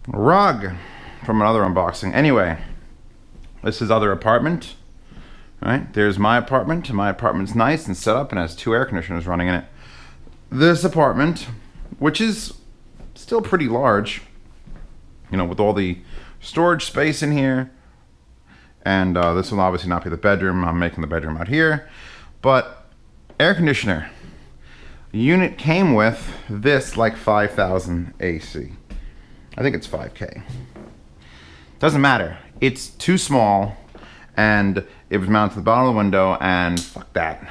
Rug from another unboxing. Anyway, this is other apartment. Right, there's my apartment. My apartment's nice and set up and has 2 air conditioners running in it. This apartment, which is still pretty large, you know, with all the storage space in here. And this will obviously not be the bedroom. I'm making the bedroom out here. But air conditioner. The unit came with this like 5,000 AC. I think it's 5K. Doesn't matter. It's too small. And it was mounted to the bottom of the window, and fuck that.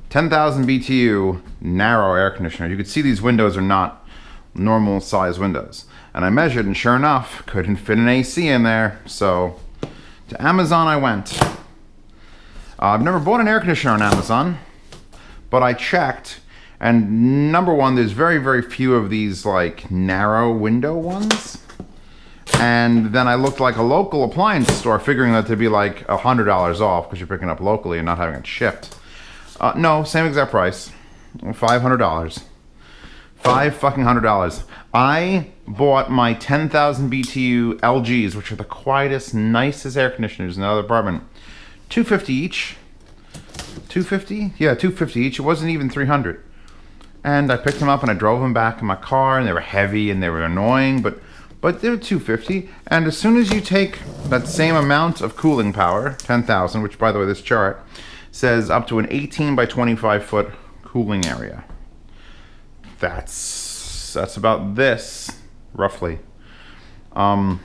10,000 BTU narrow air conditioner. You could see these windows are not normal size windows. And I measured, and sure enough, couldn't fit an AC in there. So to Amazon I went. I've never bought an air conditioner on Amazon, but I checked, and number one, there's very, very few of these like narrow window ones. And then I looked like a local appliance store, figuring that to be like $100 off because you're picking up locally and not having it shipped. No, same exact price, $500. $500. I bought my 10,000 BTU LGs, which are the quietest, nicest air conditioners in the other apartment. $250 each. $250? Yeah, $250 each. It wasn't even $300. And I picked them up and I drove them back in my car, and they were heavy and they were annoying, but they were $250. And as soon as you take that same amount of cooling power, 10,000, which by the way, this chart says up to an 18 by 25 foot cooling area. That's about this, roughly. As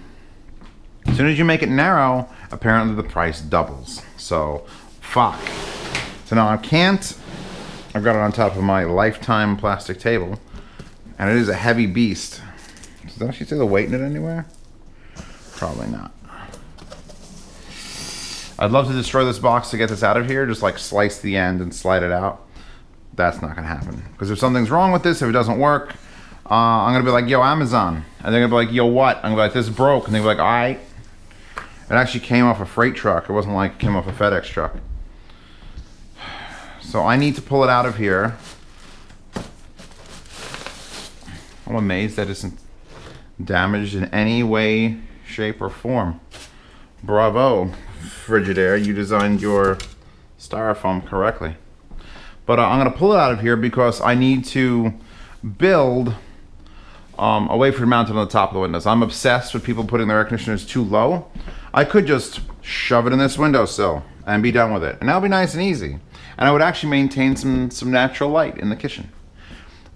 soon as you make it narrow, apparently the price doubles. So, fuck. So now I've got it on top of my Lifetime plastic table, and it is a heavy beast. Does that actually say the weight in it anywhere? Probably not. I'd love to destroy this box to get this out of here, just like slice the end and slide it out. That's not gonna happen. Because if something's wrong with this, if it doesn't work, I'm gonna be like, yo, Amazon. And they're gonna be like, yo, what? I'm gonna be like, this broke. And they'll be like, all right. It actually came off a freight truck. It wasn't like it came off a FedEx truck. So I need to pull it out of here. I'm amazed that it isn't damaged in any way, shape, or form. Bravo, Frigidaire. You designed your styrofoam correctly. But I'm going to pull it out of here because I need to build a way for it mounted on the top of the windows. I'm obsessed with people putting their air conditioners too low. I could just shove it in this windowsill and be done with it. And that would be nice and easy. And I would actually maintain some natural light in the kitchen.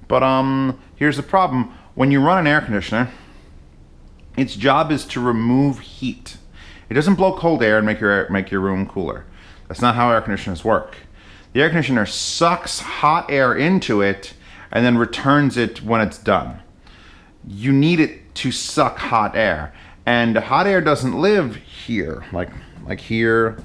But here's the problem. When you run an air conditioner, its job is to remove heat. It doesn't blow cold air and make your room cooler. That's not how air conditioners work. The air conditioner sucks hot air into it and then returns it when it's done. You need it to suck hot air. And hot air doesn't live here, like here.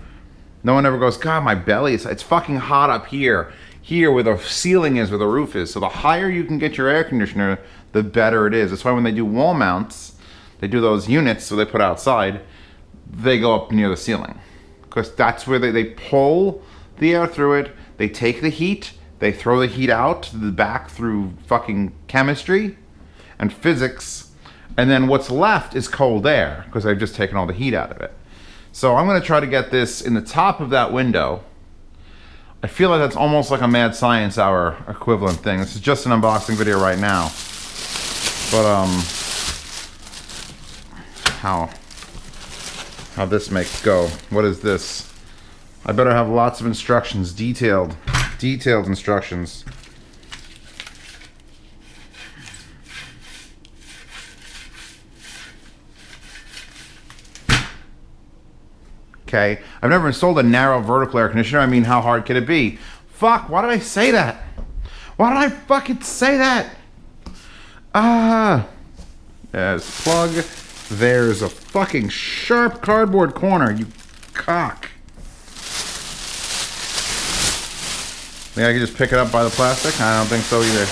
No one ever goes, God, my belly, it's fucking hot up here. Here where the ceiling is, where the roof is. So the higher you can get your air conditioner, the better it is. That's why when they do wall mounts, they do those units, so they put outside, they go up near the ceiling. Because that's where they pull the air through it, they take the heat, they throw the heat out to the back through fucking chemistry and physics, and then what's left is cold air, because they've just taken all the heat out of it. So I'm gonna try to get this in the top of that window. I feel like that's almost like a Mad Science Hour equivalent thing. This is just an unboxing video right now. But how this makes go. What is this? I better have lots of instructions, detailed instructions. Okay, I've never installed a narrow vertical air conditioner. I mean, how hard could it be? Fuck, why did I say that? Why did I fucking say that? There's plug. There's a fucking sharp cardboard corner, you cock. Think I can just pick it up by the plastic? I don't think so either.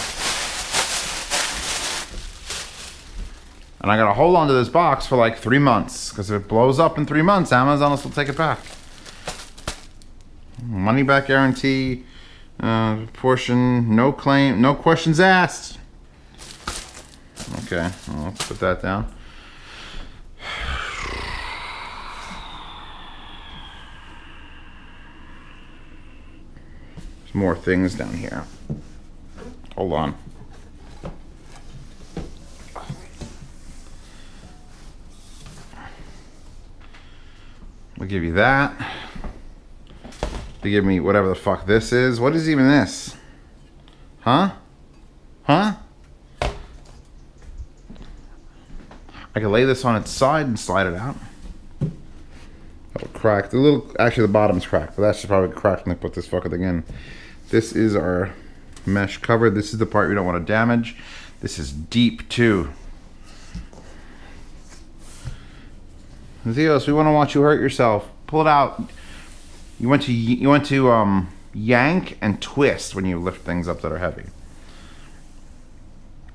And I gotta hold on to this box for like 3 months, because if it blows up in 3 months, Amazon will still take it back. Money back guarantee, portion, no questions asked. Okay, well, let's put that down. more things down here. Hold on. We'll give you that. They give me whatever the fuck this is. What is even this? Huh? Huh? I can lay this on its side and slide it out. That'll crack. Actually, the bottom's cracked, but that should probably crack when I put this fucking thing in. This is our mesh cover. This is the part we don't want to damage. This is deep too. Zeos, we want to watch you hurt yourself. Pull it out. You want to yank and twist when you lift things up that are heavy.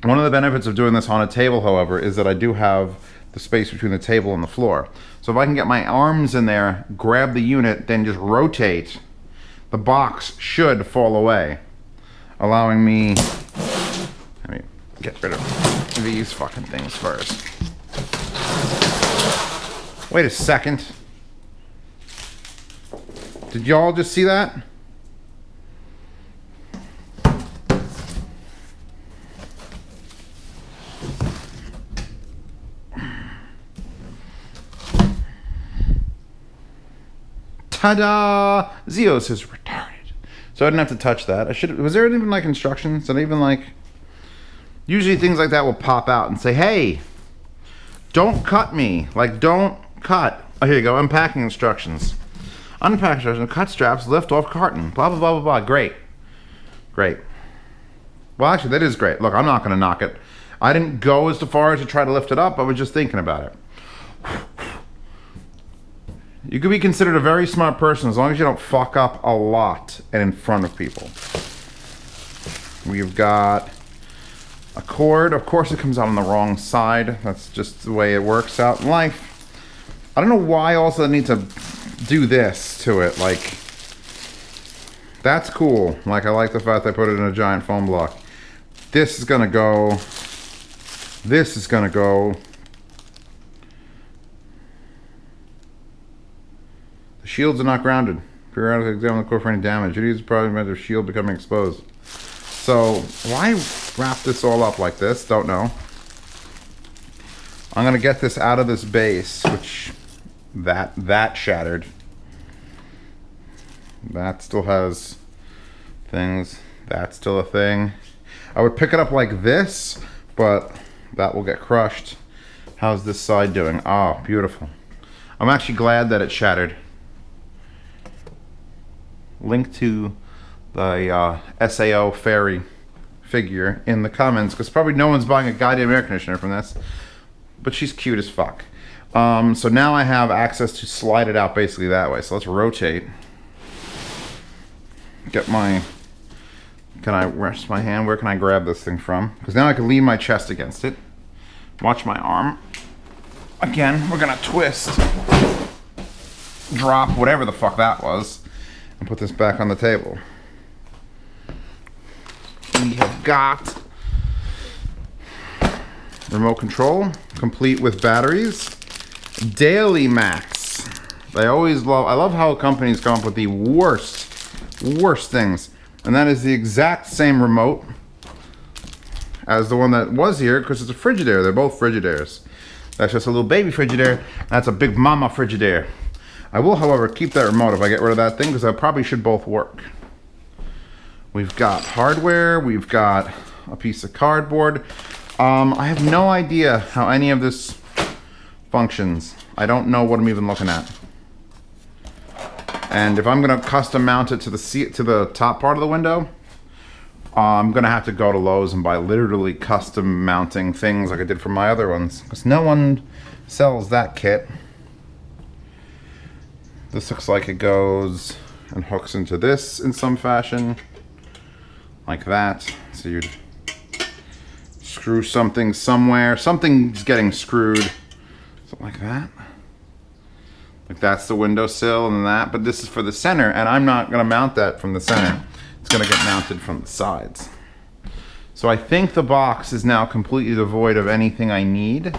One of the benefits of doing this on a table, however, is that I do have the space between the table and the floor. So if I can get my arms in there, grab the unit, then just rotate, the box should fall away, allowing me, let me get rid of these fucking things first. Wait a second. Did y'all just see that? Ta-da! Zeos is retarded. So I didn't have to touch that. Was there even like instructions? Did I even like... Usually things like that will pop out and say, hey, don't cut me. Like, don't cut. Oh, here you go. Unpacking instructions. Unpack instructions. Cut straps. Lift off carton. Blah, blah, blah, blah, blah. Great. Great. Well, actually, that is great. Look, I'm not going to knock it. I didn't go as far as to try to lift it up. I was just thinking about it. You could be considered a very smart person as long as you don't fuck up a lot and in front of people. We've got a cord. Of course it comes out on the wrong side. That's just the way it works out in life. I don't know why also I need to do this to it. Like, that's cool. Like, I like the fact that I put it in a giant foam block. This is gonna go. This is gonna go. The shields are not grounded. Periodically examine the core for any damage. It is probably meant their shield becoming exposed. So, why wrap this all up like this? Don't know. I'm gonna get this out of this base, which that shattered. That still has things. That's still a thing. I would pick it up like this, but that will get crushed. How's this side doing? Oh, beautiful. I'm actually glad that it shattered. Link to the SAO fairy figure in the comments, because probably no one's buying a goddamn air conditioner from this, but she's cute as fuck. So now I have access to slide it out basically that way. So let's rotate. Get my, can I rest my hand? Where can I grab this thing from? Because now I can lean my chest against it. Watch my arm. Again, we're gonna twist, drop, whatever the fuck that was, and put this back on the table. We have got remote control, complete with batteries. Daily Max. I love how companies come up with the worst things. And that is the exact same remote as the one that was here, because it's a Frigidaire. They're both Frigidaires. That's just a little baby Frigidaire. That's a big mama Frigidaire. I will, however, keep that remote if I get rid of that thing, because that probably should both work. We've got hardware. We've got a piece of cardboard. I have no idea how any of this functions. I don't know what I'm even looking at. And if I'm gonna custom mount it to the top part of the window, I'm gonna have to go to Lowe's and buy literally custom mounting things like I did for my other ones, because no one sells that kit. This looks like it goes and hooks into this in some fashion, like that. So you'd screw something somewhere. Something's getting screwed, something like that. Like that's the windowsill and that, but this is for the center, and I'm not gonna mount that from the center. It's gonna get mounted from the sides. So I think the box is now completely devoid of anything I need.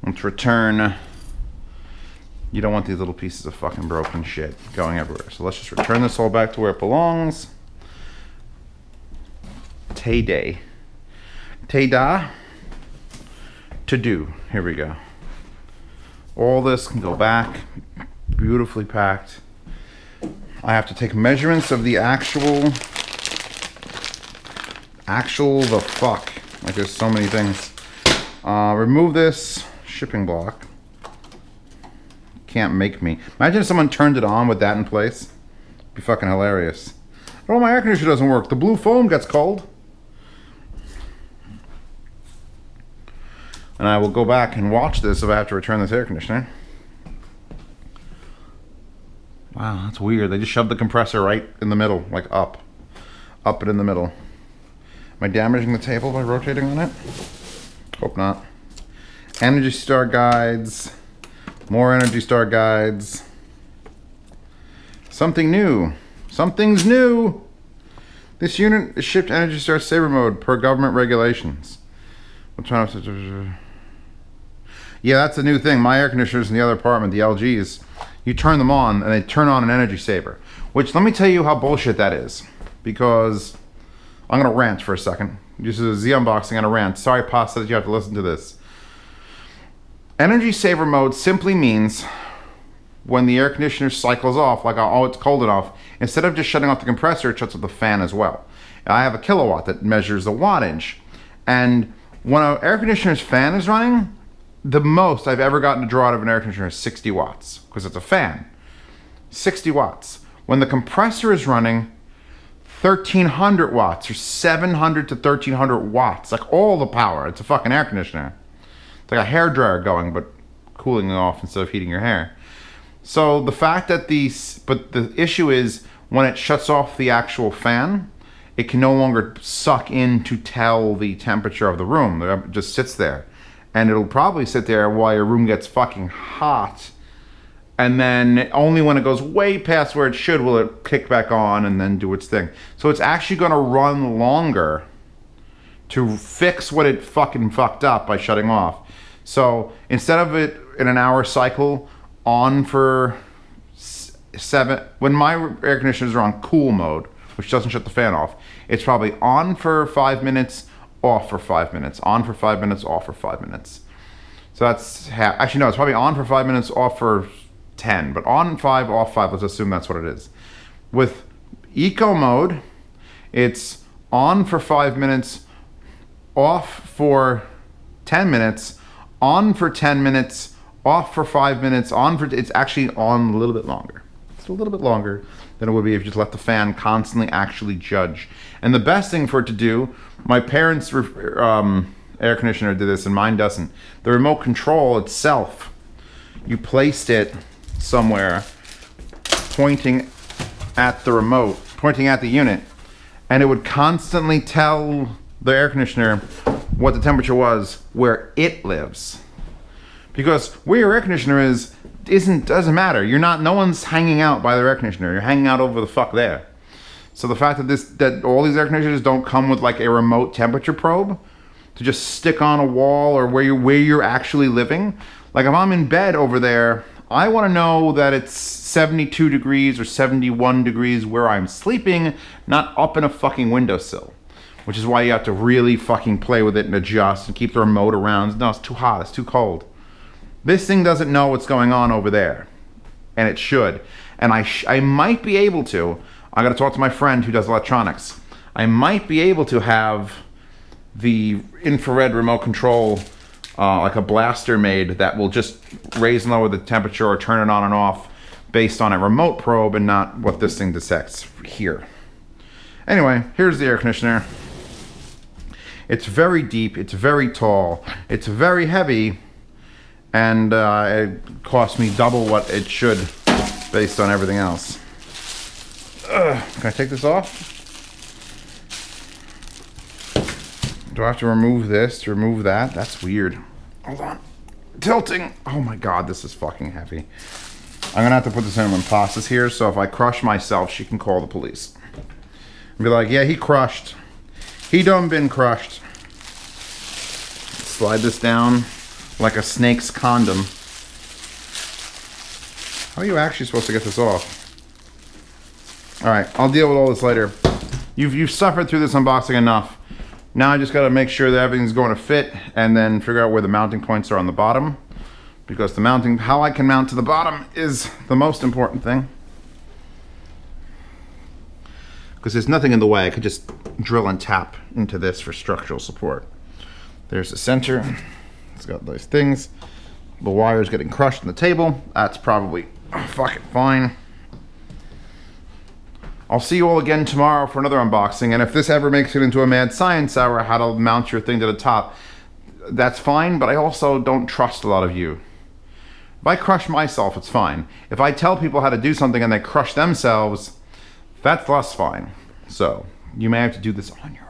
Let's return. You don't want these little pieces of fucking broken shit going everywhere. So let's just return this all back to where it belongs. Tay-Day. Tay-Da. To do. Here we go. All this can go back. Beautifully packed. I have to take measurements of the actual the fuck. Like there's so many things. Remove this shipping block. Can't make me. Imagine if someone turned it on with that in place. It'd be fucking hilarious. Oh, my air conditioner doesn't work. The blue foam gets cold. And I will go back and watch this if I have to return this air conditioner. Wow, that's weird. They just shoved the compressor right in the middle, like up. Up and in the middle. Am I damaging the table by rotating on it? Hope not. Energy Star guides. More Energy Star guides. Something new. Something's new. This unit is shipped Energy Star Saver mode per government regulations. Yeah, that's a new thing. My air conditioners in the other apartment, the LGs, you turn them on and they turn on an energy saver. Which, let me tell you how bullshit that is. Because I'm going to rant for a second. This is a Z unboxing and a rant. Sorry, Pasta, that you have to listen to this. Energy saver mode simply means when the air conditioner cycles off, like, oh, it's cold enough, instead of just shutting off the compressor, it shuts off the fan as well. I have a kilowatt that measures the wattage. And when an air conditioner's fan is running, the most I've ever gotten to draw out of an air conditioner is 60 watts, because it's a fan. 60 watts. When the compressor is running, 1,300 watts, or 700 to 1,300 watts, like all the power. It's a fucking air conditioner. It's like a hairdryer going, but cooling off instead of heating your hair. So the fact that but the issue is when it shuts off the actual fan, it can no longer suck in to tell the temperature of the room. It just sits there. And it'll probably sit there while your room gets fucking hot. And then only when it goes way past where it should will it kick back on and then do its thing. So it's actually gonna run longer to fix what it fucking fucked up by shutting off. So instead of it in an hour cycle on for 7, when my air conditioners are on cool mode, which doesn't shut the fan off, it's probably on for 5 minutes, off for 5 minutes, on for 5 minutes, off for 5 minutes. So that's actually no, it's probably on for 5 minutes, off for 10, but on 5, off 5, let's assume that's what it is. With eco mode, it's on for 5 minutes, off for 10 minutes, on for 10 minutes, off for 5 minutes, on for, it's actually on a little bit longer. It's a little bit longer than it would be if you just let the fan constantly actually judge. And the best thing for it to do, my parents' air conditioner did this and mine doesn't. The remote control itself, you placed it somewhere pointing at the remote, pointing at the unit, and it would constantly tell the air conditioner what the temperature was where it lives. Because where your air conditioner is doesn't matter. You're not, no one's hanging out by their air conditioner. You're hanging out over the fuck there. So the fact that all these air conditioners don't come with like a remote temperature probe to just stick on a wall or where you're actually living. Like if I'm in bed over there, I want to know that it's 72 degrees or 71 degrees where I'm sleeping, not up in a fucking windowsill. Which is why you have to really fucking play with it and adjust and keep the remote around. No, it's too hot, it's too cold. This thing doesn't know what's going on over there. And it should. And I might be able to, I gotta talk to my friend who does electronics. I might be able to have the infrared remote control, like a blaster made that will just raise and lower the temperature or turn it on and off based on a remote probe and not what this thing detects here. Anyway, here's the air conditioner. It's very deep, it's very tall, it's very heavy, and it cost me double what it should based on everything else. Can I take this off? Do I have to remove this to remove that? That's weird. Hold on. Tilting. Oh my god, this is fucking heavy. I'm gonna have to put this in when Pasta's here, so if I crush myself, she can call the police. And be like, yeah, he crushed. He done been crushed. Slide this down like a snake's condom. How are you actually supposed to get this off? Alright, I'll deal with all this later. You've suffered through this unboxing enough. Now I just got to make sure that everything's going to fit and then figure out where the mounting points are on the bottom, because the mounting, how I can mount to the bottom is the most important thing. Because there's nothing in the way. I could just drill and tap into this for structural support. There's the center. It's got those things. The wire's getting crushed on the table. That's probably fucking fine. I'll see you all again tomorrow for another unboxing, and if this ever makes it into a mad science hour, how to mount your thing to the top, that's fine, but I also don't trust a lot of you. If I crush myself, it's fine. If I tell people how to do something and they crush themselves, that's less fine. So, you may have to do this on your own.